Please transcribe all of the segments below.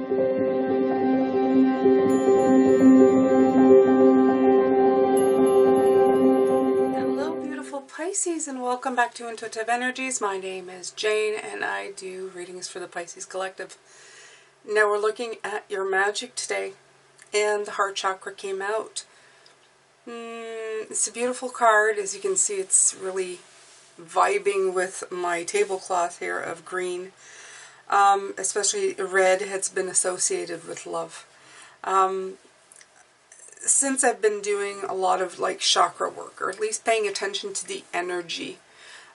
Pisces, and welcome back to Intuitive Energies. My name is Jane and I do readings for the Pisces Collective. Now we're looking at your magic today, and the heart chakra came out. It's a beautiful card. As you can see, it's really vibing with my tablecloth here of green. Especially red has been associated with love. Since I've been doing a lot of like chakra work, or at least paying attention to the energy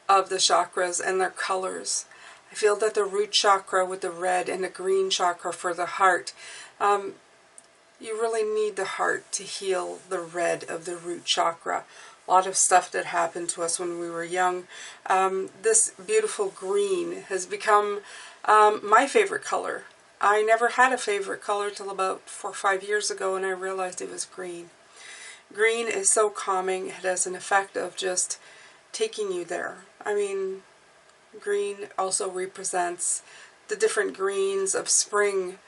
of the chakras and their colors, I feel that the root chakra with the red and the green chakra for the heart, you really need the heart to heal the red of the root chakra. A lot of stuff that happened to us when we were young. This beautiful green has become my favorite color. I never had a favorite color till about 4 or 5 years ago, and I realized it was green. Green is so calming. It has an effect of just taking you there. I mean, green also represents the different greens of spring.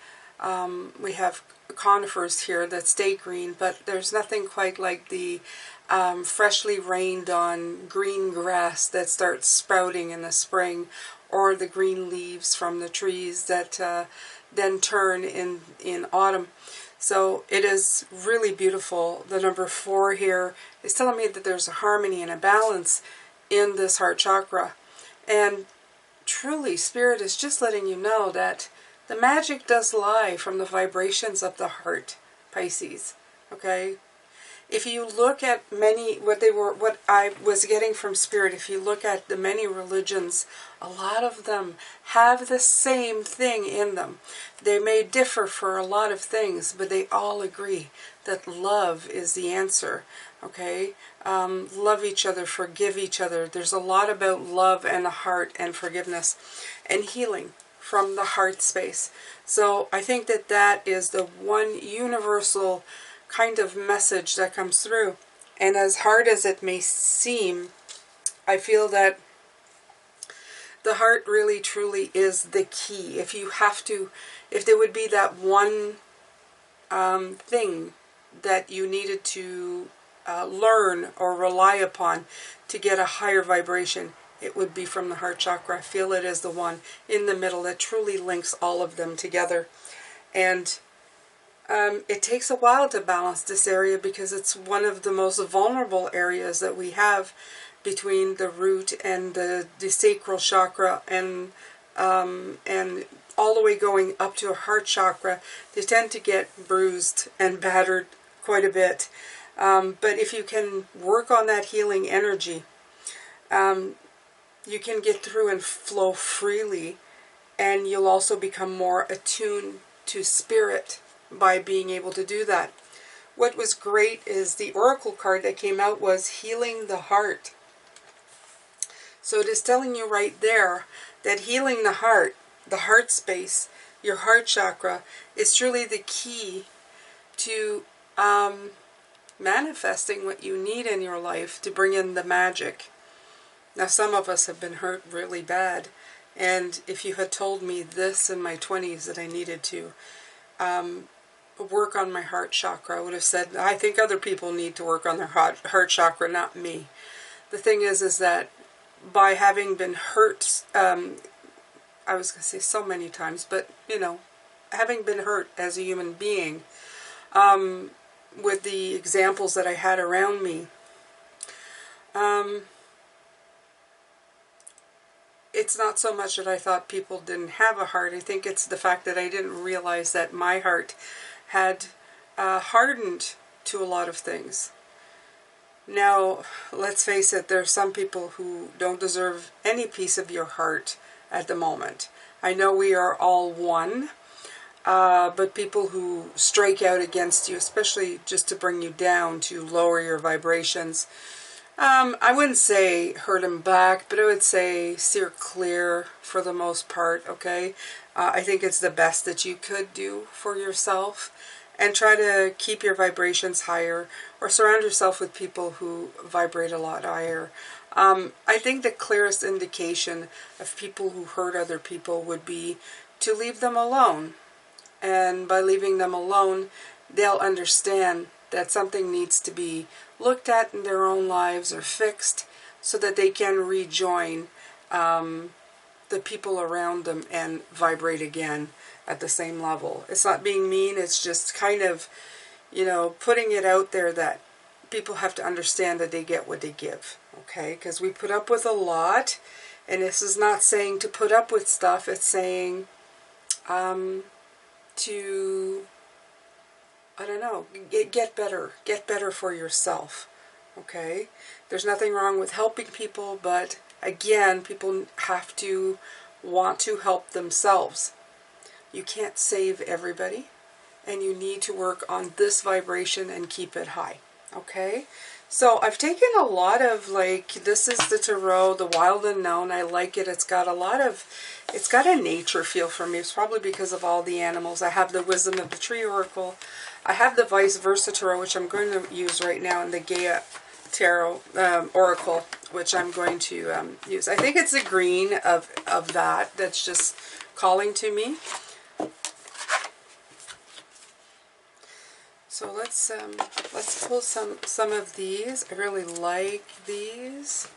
We have conifers here that stay green, but there's nothing quite like the freshly rained on green grass that starts sprouting in the spring, or the green leaves from the trees that then turn in autumn. So it is really beautiful. The number 4 here is telling me that there's a harmony and a balance in this heart chakra. And truly, Spirit is just letting you know that the magic does lie from the vibrations of the heart, Pisces. Okay? If you look at what I was getting from Spirit, if you look at the many religions, a lot of them have the same thing in them. They may differ for a lot of things, but they all agree that love is the answer. Okay? Love each other, forgive each other. There's a lot about love and the heart and forgiveness and healing from the heart space. So I think that that is the one universal kind of message that comes through. And as hard as it may seem, I feel that the heart really truly is the key. If there would be that one thing that you needed to learn or rely upon to get a higher vibration, it would be from the heart chakra. I feel it is the one in the middle that truly links all of them together. And it takes a while to balance this area because it's one of the most vulnerable areas that we have between the root and the sacral chakra, and all the way going up to a heart chakra. They tend to get bruised and battered quite a bit. But if you can work on that healing energy, you can get through and flow freely, and you'll also become more attuned to Spirit by being able to do that. What was great is the oracle card that came out was healing the heart. So it is telling you right there that healing the heart space, your heart chakra, is truly the key to manifesting what you need in your life to bring in the magic. Now, some of us have been hurt really bad, and if you had told me this in my 20s that I needed to work on my heart chakra, I would have said, I think other people need to work on their heart chakra, not me. The thing is that by having been hurt, I was going to say so many times, but, you know, having been hurt as a human being, with the examples that I had around me, it's not so much that I thought people didn't have a heart. I think it's the fact that I didn't realize that my heart had hardened to a lot of things. Now, let's face it, there are some people who don't deserve any piece of your heart at the moment. I know we are all one, but people who strike out against you, especially just to bring you down, to lower your vibrations, I wouldn't say hurt them back, but I would say steer clear for the most part, okay? I think it's the best that you could do for yourself, and try to keep your vibrations higher, or surround yourself with people who vibrate a lot higher. I think the clearest indication of people who hurt other people would be to leave them alone. And by leaving them alone, they'll understand that something needs to be looked at in their own lives or fixed so that they can rejoin the people around them and vibrate again at the same level. It's not being mean, it's just kind of, putting it out there that people have to understand that they get what they give, okay? Because we put up with a lot, and this is not saying to put up with stuff, it's saying to, I don't know, get better for yourself, okay? There's nothing wrong with helping people, but again, people have to want to help themselves. You can't save everybody, and you need to work on this vibration and keep it high, okay? So I've taken a lot of, this is the Tarot, the Wild Unknown. I like it. It's got a nature feel for me. It's probably because of all the animals. I have the Wisdom of the Tree Oracle. I have the Vice Versa Tarot, which I'm going to use right now, and the Gaia Tarot Oracle, which I'm going to use. I think it's the green of that's just calling to me. So let's pull some of these. I really like these.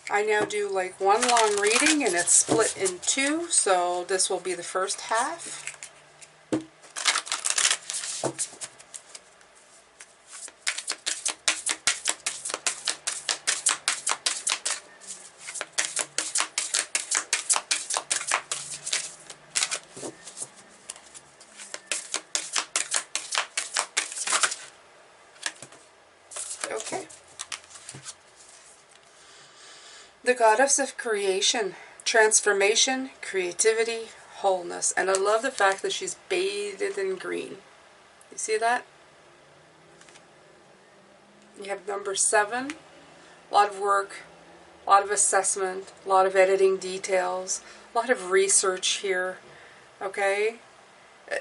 I now do like one long reading, and it's split in two, so this will be the first half. Okay. The goddess of creation, transformation, creativity, wholeness. And I love the fact that she's bathed in green. You see that? You have number 7. A lot of work, a lot of assessment, a lot of editing details, a lot of research here. Okay?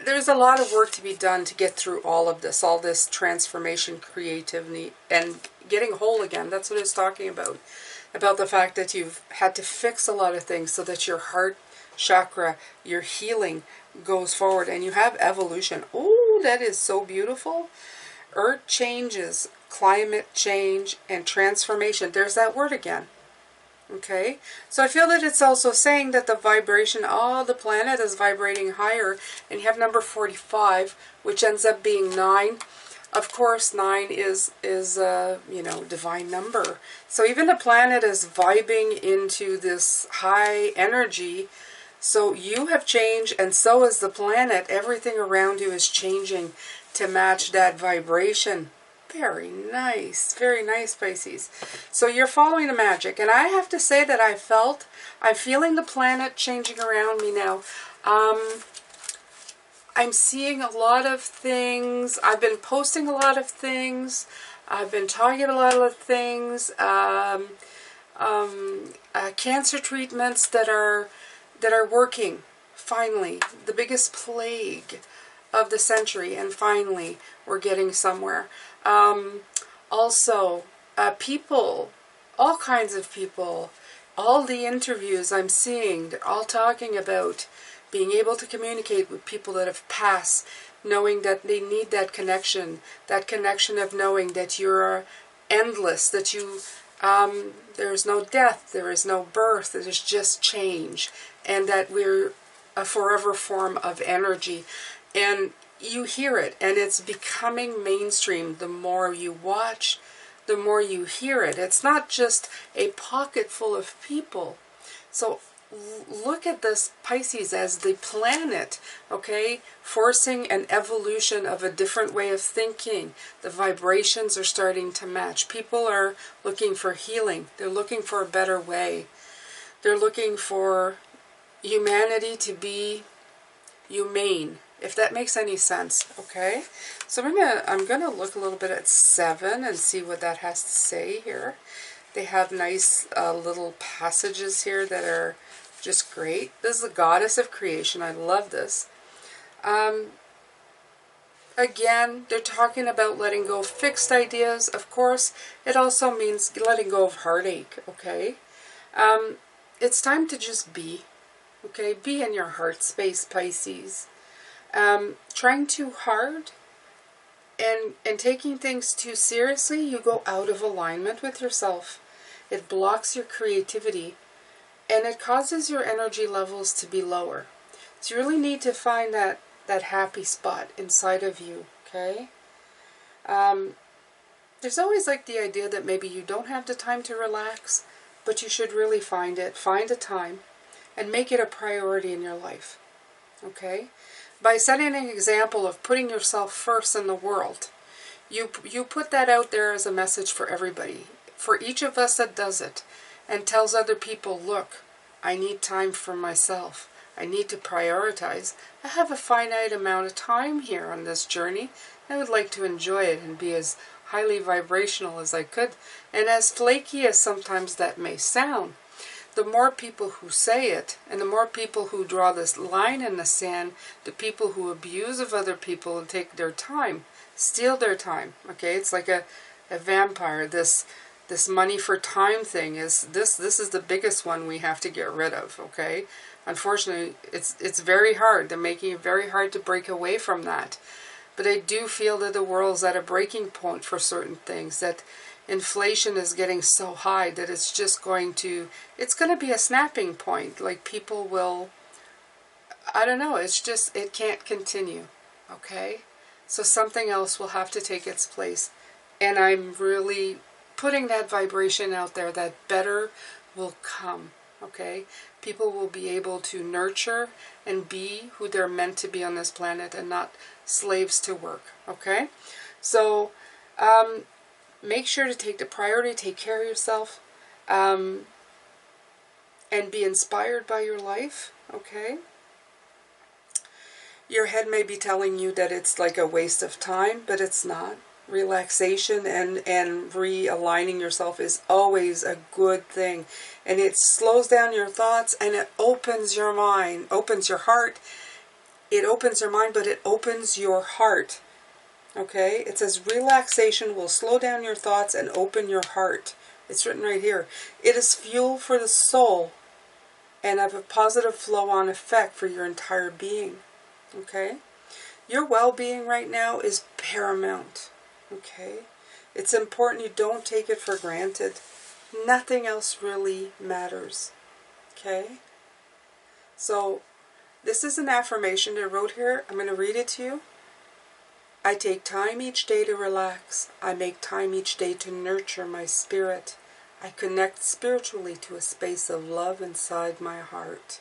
There's a lot of work to be done to get through all of this, all this transformation, creativity, and getting whole again. That's what it's talking about the fact that you've had to fix a lot of things so that your heart chakra, your healing goes forward, and you have evolution. Oh, that is so beautiful. Earth changes, climate change, and transformation. There's that word again. Okay, so I feel that it's also saying that the vibration, the planet is vibrating higher, and you have number 45, which ends up being 9. Of course, 9 is divine number. So even the planet is vibing into this high energy. So you have changed, and so is the planet. Everything around you is changing to match that vibration. Very nice, Pisces. So you're following the magic, and I have to say that I'm feeling the planet changing around me now. I'm seeing a lot of things. I've been posting a lot of things. I've been talking about a lot of things. Cancer treatments that are working. Finally, the biggest plague of the century, and finally we're getting somewhere. Also, people, all kinds of people, all the interviews I'm seeing, they're all talking about being able to communicate with people that have passed, knowing that they need that connection of knowing that you're endless, that you, there is no death, there is no birth, there's just change, and that we're a forever form of energy. And you hear it, and it's becoming mainstream. The more you watch, the more you hear it. It's not just a pocket full of people. So look at this, Pisces, as the planet, okay, forcing an evolution of a different way of thinking. The vibrations are starting to match. People are looking for healing. They're looking for a better way. They're looking for humanity to be humane, if that makes any sense, okay? So I'm gonna look a little bit at 7 and see what that has to say here. They have nice little passages here that are just great. This is the goddess of creation. I love this. Again, they're talking about letting go of fixed ideas. Of course, it also means letting go of heartache, okay? It's time to just be, okay? Be in your heart space, Pisces. Trying too hard and taking things too seriously, you go out of alignment with yourself. It blocks your creativity, and it causes your energy levels to be lower. So you really need to find that happy spot inside of you, okay? There's always like the idea that maybe you don't have the time to relax, but you should really find it. Find a time and make it a priority in your life, okay? By setting an example of putting yourself first in the world, you put that out there as a message for everybody. For each of us that does it and tells other people, look, I need time for myself. I need to prioritize. I have a finite amount of time here on this journey. I would like to enjoy it and be as highly vibrational as I could. And as flaky as sometimes that may sound, the more people who say it, and the more people who draw this line in the sand, the people who abuse of other people and take their time, steal their time, okay? It's like a vampire. This money for time thing is, this is the biggest one we have to get rid of, okay? Unfortunately, it's very hard. They're making it very hard to break away from that. But I do feel that the world's at a breaking point for certain things, that inflation is getting so high that it's just going to be a snapping point. Like people will, I don't know, it's just, it can't continue, okay? So something else will have to take its place. And I'm really putting that vibration out there that better will come, okay? People will be able to nurture and be who they're meant to be on this planet and not slaves to work, okay? So make sure to take the priority, take care of yourself, and be inspired by your life, okay? Your head may be telling you that it's like a waste of time, but it's not. Relaxation and realigning yourself is always a good thing. And it slows down your thoughts and it opens your mind, opens your heart. It opens your mind, but it opens your heart. Okay? It says relaxation will slow down your thoughts and open your heart. It's written right here. It is fuel for the soul and have a positive flow-on effect for your entire being. Okay? Your well-being right now is paramount. Okay? It's important you don't take it for granted. Nothing else really matters. Okay? So, this is an affirmation I wrote here. I'm going to read it to you. I take time each day to relax. I make time each day to nurture my spirit. I connect spiritually to a space of love inside my heart.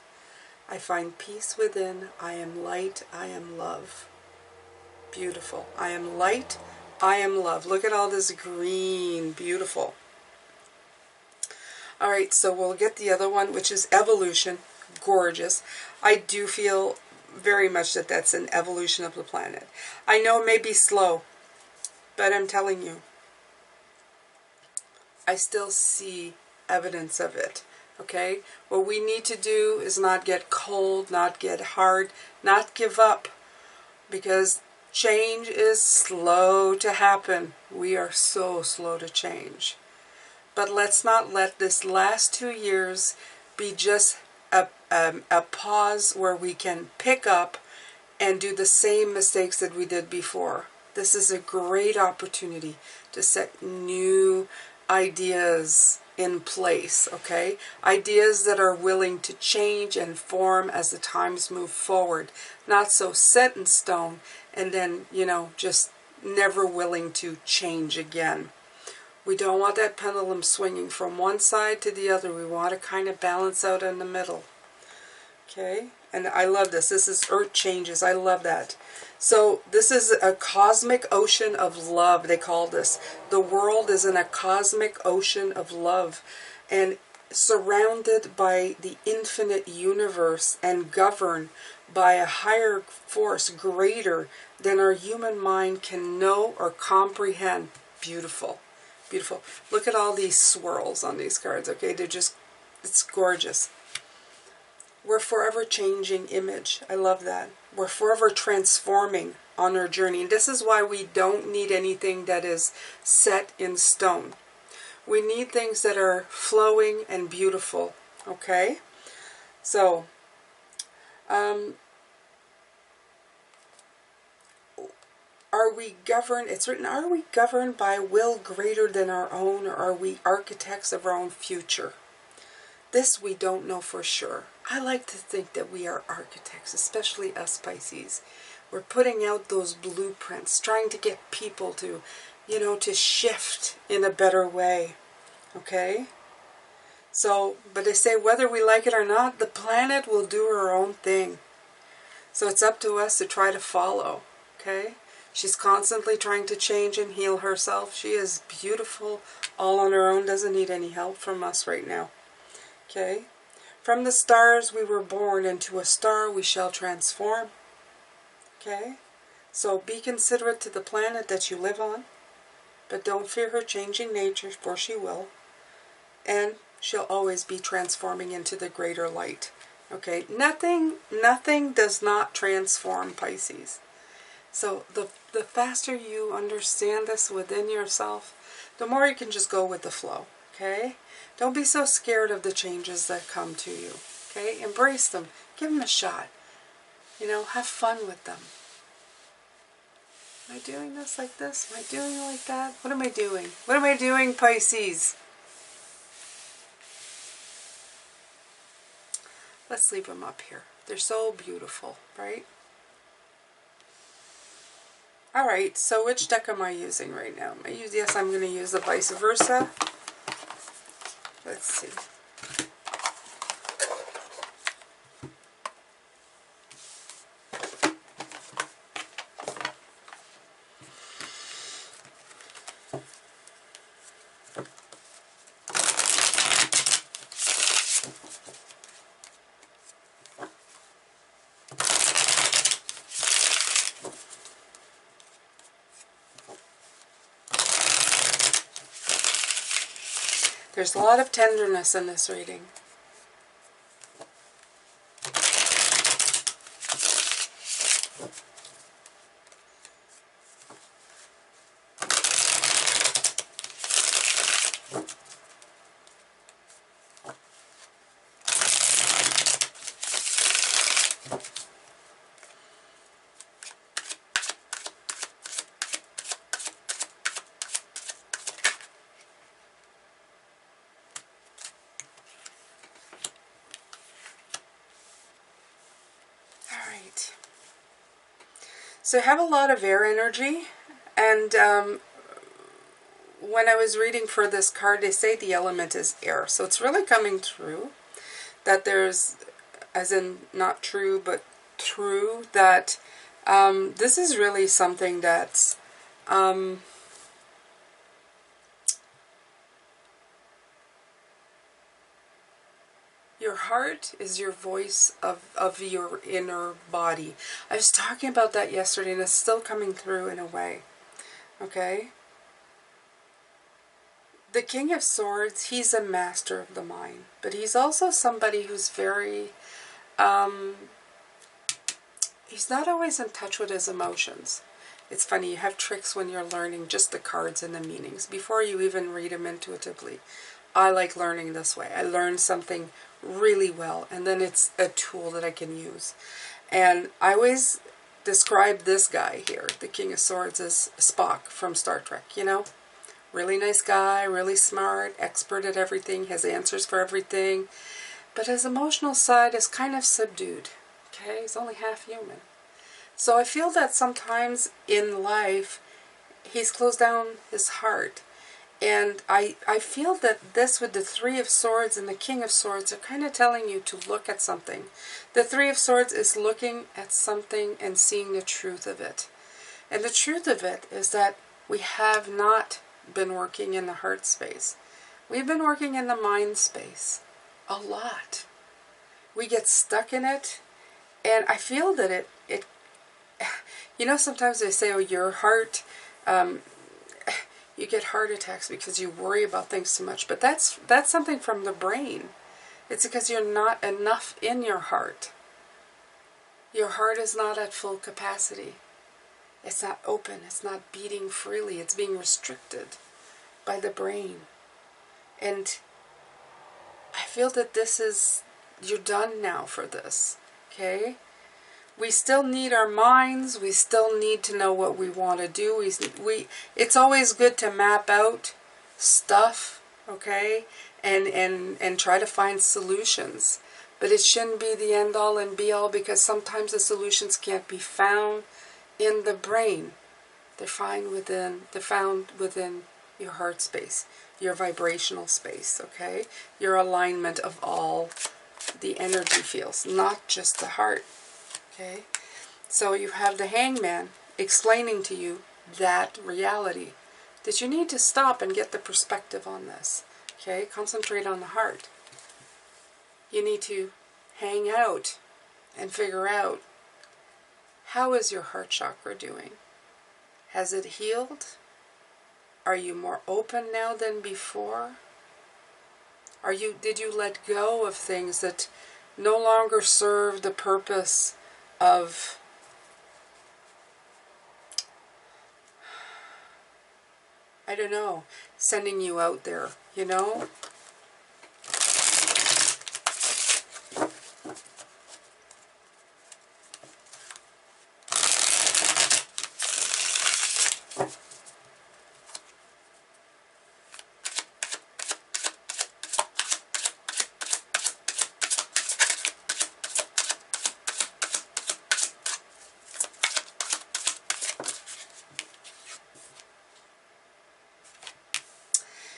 I find peace within. I am light. I am love. Beautiful. I am light. I am love. Look at all this green. Beautiful. Alright, so we'll get the other one, which is evolution. Gorgeous. I do feel very much that that's an evolution of the planet. I know it may be slow, but I'm telling you, I still see evidence of it. Okay? What we need to do is not get cold, not get hard, not give up, because change is slow to happen. We are so slow to change. But let's not let this last 2 years be just a pause where we can pick up and do the same mistakes that we did before. This is a great opportunity to set new ideas in place, okay? Ideas that are willing to change and form as the times move forward. Not so set in stone and then, you know, just never willing to change again. We don't want that pendulum swinging from one side to the other. We want to kind of balance out in the middle. Okay? And I love this. This is Earth Changes. I love that. So this is a cosmic ocean of love, they call this. The world is in a cosmic ocean of love and surrounded by the infinite universe and governed by a higher force greater than our human mind can know or comprehend. Beautiful. Beautiful. Look at all these swirls on these cards, okay? They're just, it's gorgeous. We're forever changing image. I love that. We're forever transforming on our journey. And this is why we don't need anything that is set in stone. We need things that are flowing and beautiful. Okay? So, are we governed, it's written, are we governed by will greater than our own, or are we architects of our own future? This we don't know for sure. I like to think that we are architects, especially us Pisces. We're putting out those blueprints, trying to get people to, to shift in a better way. Okay? So, but they say whether we like it or not, the planet will do her own thing. So it's up to us to try to follow. Okay? She's constantly trying to change and heal herself. She is beautiful all on her own, doesn't need any help from us right now. Okay? From the stars we were born, into a star we shall transform. Okay? So be considerate to the planet that you live on, but don't fear her changing nature, for she will. And she'll always be transforming into the greater light. Okay? Nothing does not transform, Pisces. So the faster you understand this within yourself, the more you can just go with the flow. Okay? Don't be so scared of the changes that come to you. Okay? Embrace them. Give them a shot. Have fun with them. Am I doing this like this? Am I doing it like that? What am I doing? What am I doing, Pisces? Let's leave them up here. They're so beautiful, right? Alright, so which deck am I using right now? Yes, I'm going to use the vice versa. Let's see. There's a lot of tenderness in this reading. So I have a lot of air energy, and when I was reading for this card, they say the element is air. So it's really coming through that there's, as in not true, but true, that this is really something that's your heart is your voice of your inner body. I was talking about that yesterday, and it's still coming through in a way. Okay? The King of Swords, he's a master of the mind. But he's also somebody who's very... he's not always in touch with his emotions. It's funny, you have tricks when you're learning just the cards and the meanings before you even read them intuitively. I like learning this way. I learn something really well, and then it's a tool that I can use. And I always describe this guy here, the King of Swords, as Spock from Star Trek, Really nice guy, really smart, expert at everything, has answers for everything. But his emotional side is kind of subdued. Okay, he's only half human. So I feel that sometimes in life, he's closed down his heart. And I feel that this with the Three of Swords and the King of Swords are kind of telling you to look at something. The Three of Swords is looking at something and seeing the truth of it. And the truth of it is that we have not been working in the heart space. We've been working in the mind space a lot. We get stuck in it, and I feel that it sometimes they say, oh, your heart, you get heart attacks because you worry about things too much. But that's something from the brain. It's because you're not enough in your heart. Your heart is not at full capacity. It's not open. It's not beating freely. It's being restricted by the brain. And I feel that you're done now for this. Okay? We still need our minds. We still need to know what we want to do. It's always good to map out stuff, okay? And try to find solutions. But it shouldn't be the end all and be all, because sometimes the solutions can't be found in the brain. They're found within your heart space, your vibrational space, okay? Your alignment of all the energy fields, not just the heart. Okay, so you have the Hangman explaining to you that reality, that you need to stop and get the perspective on this. Okay, concentrate on the heart. You need to hang out and figure out, how is your heart chakra doing? Has it healed? Are you more open now than before? Did you let go of things that no longer serve the purpose of I don't know, sending you out there, you know?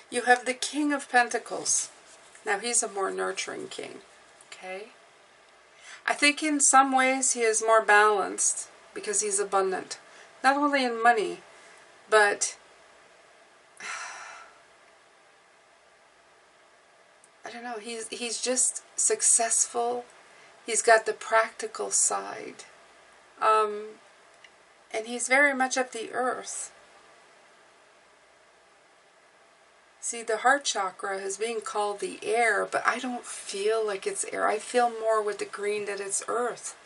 You have the King of Pentacles. Now he's a more nurturing king, okay? I think in some ways he is more balanced because he's abundant. Not only in money, but I don't know, he's just successful. He's got the practical side. And he's very much of the earth. See, the heart chakra is being called the air, but I don't feel like it's air. I feel more with the green that it's earth.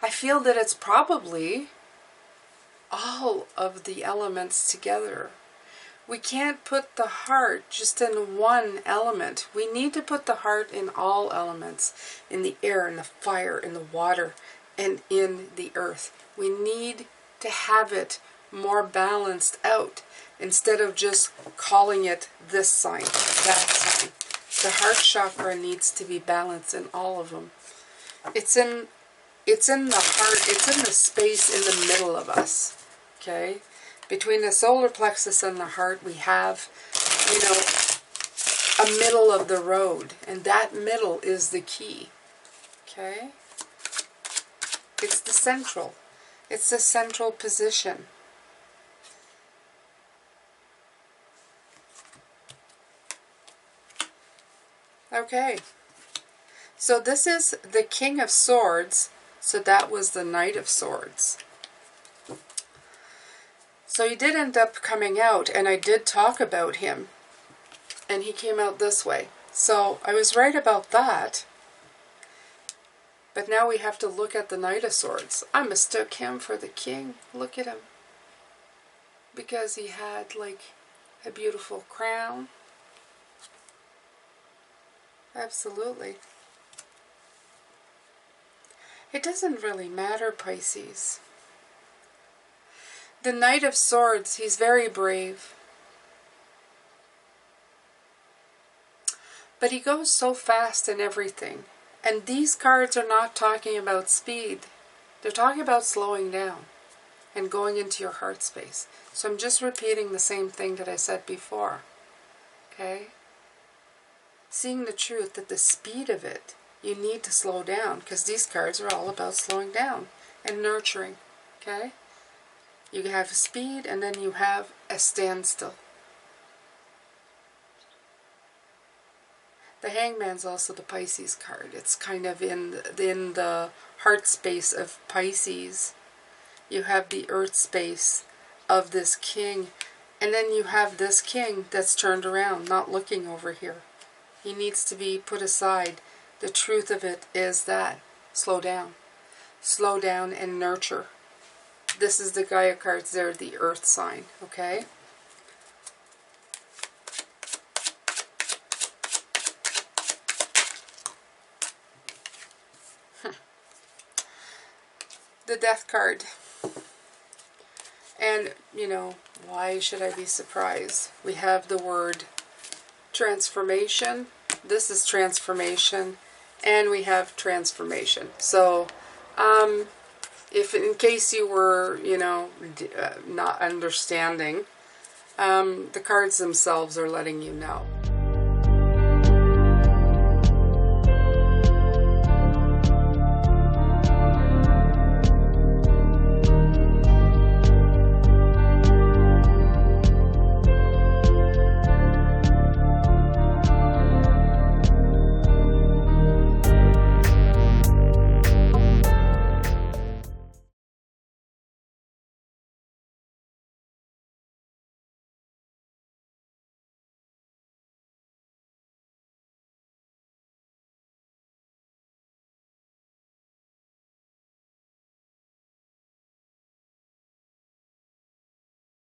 I feel that it's probably all of the elements together. We can't put the heart just in one element. We need to put the heart in all elements, in the air, in the fire, in the water, and in the earth. We need to have it more balanced out, instead of just calling it this sign, that sign. The heart chakra needs to be balanced in all of them. It's in the heart, it's in the space in the middle of us, okay? Between the solar plexus and the heart, we have, you know, a middle of the road, and that middle is the key, okay? It's the central position. Okay, so this is the King of Swords, so that was the Knight of Swords. So he did end up coming out, and I did talk about him, and he came out this way. So I was right about that, but now we have to look at the Knight of Swords. I mistook him for the King. Look at him. Because he had, like, a beautiful crown. Absolutely. It doesn't really matter, Pisces. The Knight of Swords, he's very brave. But he goes so fast in everything. And these cards are not talking about speed. They're talking about slowing down and going into your heart space. So I'm just repeating the same thing that I said before. Okay? Seeing the truth that the speed of it, you need to slow down, because these cards are all about slowing down and nurturing, okay? You have speed, and then you have a standstill. The Hangman's also the Pisces card. It's kind of in the heart space of Pisces. You have the earth space of this king, and then you have this king that's turned around, not looking over here. He needs to be put aside The truth of it is that slow down. Slow down and nurture. This is the Gaia cards. They're the earth sign, okay? The Death card. And, you know, why should I be surprised? We have the word transformation. This is transformation. And we have transformation. So, if in case you were, you know, not understanding, the cards themselves are letting you know.